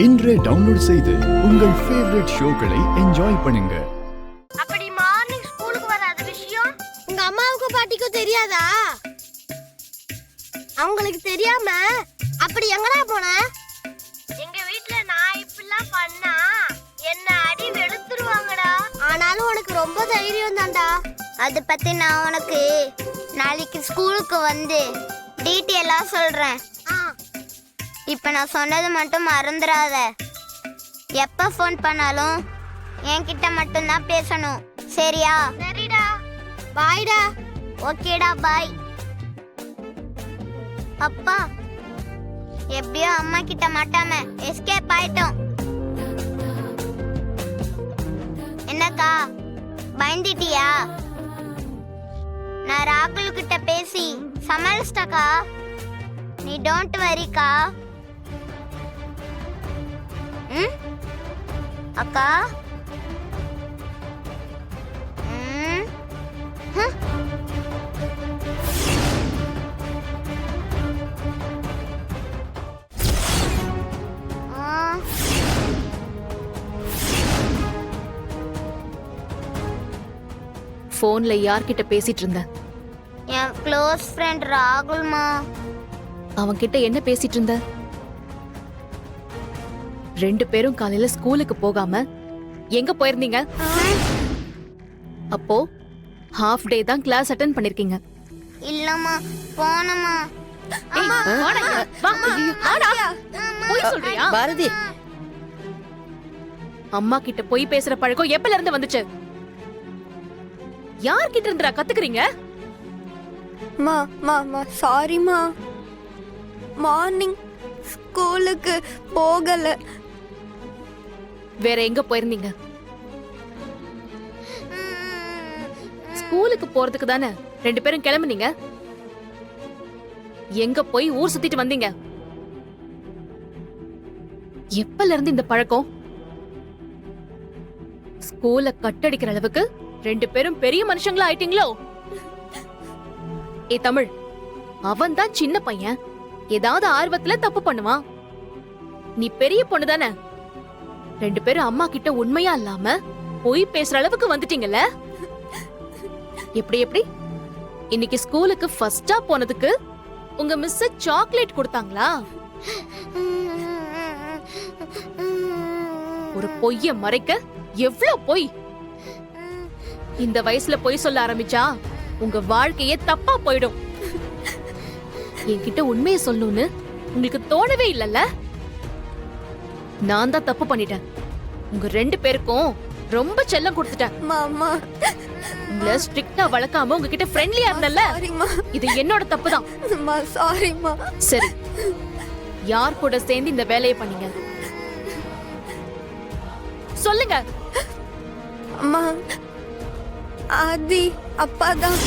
இன்றே டவுன்லோட் செய்து உங்கள் ஃபேவரட் ஷோக்களை என்ஜாய் பண்ணுங்க. அப்படி மார்னிங் ஸ்கூலுக்கு வராத விஷயம் உங்க அம்மாவுக்கும் பாட்டிக்கும் தெரியாதா? அவங்களுக்கு தெரியாம அப்படி எங்கடா போன? எங்க வீட்ல நான் இப்படிலாம் பண்ணா என்ன அடி வெளுத்துருவாங்கடா. ஆனாலும் உனக்கு ரொம்ப தைரியம் தான்டா. அதை பத்தி நான் உனக்கு நாளைக்கு ஸ்கூலுக்கு வந்து டீட்டெயிலா சொல்றேன். இப்ப நான் சொன்னது மட்டும் மறந்துடாத. எப்ப ஃபோன் பண்ணாலும் என்கிட்ட மட்டும்தான் பேசணும், சரியா? சரிடா, பாய்டா. ஓகேடா, பாய். அப்பா, எப்படியோ அம்மா கிட்ட மாட்டாம எஸ்கேப் ஆயிட்டோம். என்னக்கா, பயந்துட்டியா? நான் ராகுல் கிட்ட பேசி சமாளிச்சிட்டக்கா. நீ டோன்ட் வரிக்கா. அக்கா, போன்ல யார்கிட்ட பேசிட்டு இருந்த? என் க்ளோஸ் ஃப்ரெண்ட் ராகுல்மா. அவன் கிட்ட என்ன பேசிட்டு இருந்த? ரெண்டு பேரும் காலையில ஸ்கூலுக்கு போகாம எங்க போயிருந்தீங்க? அப்போ ஹாஃப் டே தான் கிளாஸ் அட்டெண்ட் பண்ணிருக்கீங்க. இல்லம்மா, போனம்மா. பாரதி, அம்மா கிட்ட போய் பேசுற பழக்கம் எப்பல இருந்து வந்துச்சு? யார்கிட்ட இருந்துடா கத்துக்கிறீங்க? சாரிமா, மார்னிங் ஸ்கூலுக்கு போகல. வேற எங்க போயிருந்தீங்க? ஸ்கூலுக்கு போறதுக்கு தானே ரெண்டு பேரும் கிளம்புனீங்க. எங்க போய் ஊர் சுத்திட்டு வந்தீங்க? எப்பல இருந்து இந்த பழக்கம்? ஸ்கூல கட்டடிக்கிற அளவுக்கு ரெண்டு பேரும் பெரிய மனுஷங்களா ஆயிட்டீங்களோ? ஏ தமிழ், அவன் தான் சின்ன பையன், ஏதாவது ஆர்வத்துல தப்பு பண்ணுவான். நீ பெரிய பொண்ணு தானே. ரெண்டு பேரும் அம்மா கிட்ட உண்மையா இல்லாம போய் பேசுற அளவுக்கு வந்துட்டீங்கல்ல. எப்படி எப்படி இன்னைக்கு ஸ்கூலுக்கு ஃபர்ஸ்டா போனதுக்கு உங்க மிஸ் சாக்லேட் கொடுத்தாங்களா? ஒரு பொய்ய மறைக்க எவ்வளவு பொய்! இந்த வயசுல பொய் சொல்ல ஆரம்பிச்சா உங்க வாழ்க்கையே தப்பா போயிடும். என்கிட்ட உண்மையை சொல்லணும்னு உங்களுக்கு தோணவே இல்லல்ல? நான் தான் தப்பு பண்ணிட்டேன். உங்க ரெண்டு பேருக்கும் ரொம்ப செல்லம் கொடுத்துட்டேன். மாமா, உங்களை ஸ்ட்ரிக்ட்டா வளர்க்காம உங்ககிட்ட ஃப்ரெண்ட்லியா இருந்தல்ல, இது என்னோட தப்பு தான். சாரிமா. சரி, யார் கூட சேர்ந்து இந்த வேலையை பண்ணீங்க? சொல்லுங்க. அம்மா, ஆதி அப்பாதான்.